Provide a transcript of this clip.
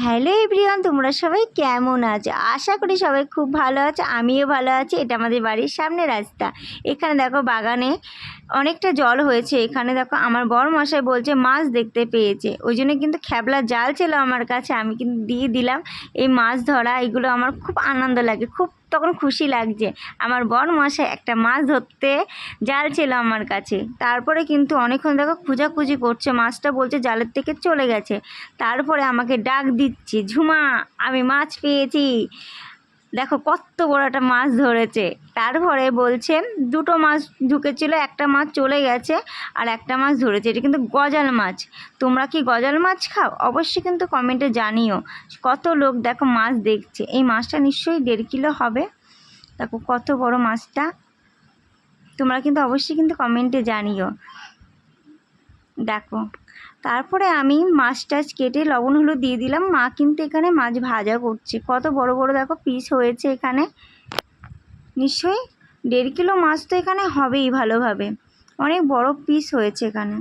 Hello everyone, তোমরা সবাই কেমন আছো? আশা করি সবাই খুব ভালো আছো, আমিও ভালো আছি। এটা আমাদের বাড়ির সামনে রাস্তা। এখানে দেখো বাগানে অনেকটা জল হয়েছে। এখানে দেখো আমার বড় মশাই বলছে মাছ দেখতে পেয়েছে, ওই জন্য কিন্তু খেবলা জাল ছিল আমার কাছে, আমি কিন্তু দিয়ে দিলাম। এই মাছ ধরা এগুলো আমার খুব আনন্দ লাগে, খুব তখন খুশি লাগছে। আমার বড় মশাই একটা মাছ ধরতে জাল ছিল আমার কাছে, তারপরে কিন্তু অনেকক্ষণ দেখো খোঁজাখুঁজি করছে, মাছটা বলছে জালের থেকে চলে গেছে। তারপরে আমাকে ডাক দিচ্ছে, ঝুমা আমি মাছ পেয়েছি, দেখো কত বড় একটা মাছ ধরেছে। তারপরে বলছে দুটো মাছ ঢুকেছিল, একটা মাছ চলে গেছে আর একটা মাছ ধরেছে। এটা কিন্তু গজাল মাছ। তোমরা কি গজাল মাছ খাও? অবশ্যই কিন্তু কমেন্টে জানিও। কত লোক দেখো মাছ দেখছে। এই মাছটা নিশ্চয়ই 1.5 কিলো হবে। দেখো কত বড় মাছটা। তোমরা কিন্তু অবশ্যই কিন্তু কমেন্টে জানিও। দেখো তারপরে আমি মাছ টাছ কেটে লবণ হলুদ দিয়ে দিলাম। মা কিন্তু এখানে মাছ ভাজা করছে। কত বড় বড় দেখো পিস হয়েছে এখানে। নিশ্চয়ই 1.5 কিলো মাছ তো এখানে হবেই ভালোভাবে। অনেক বড় পিস হয়েছে এখানে।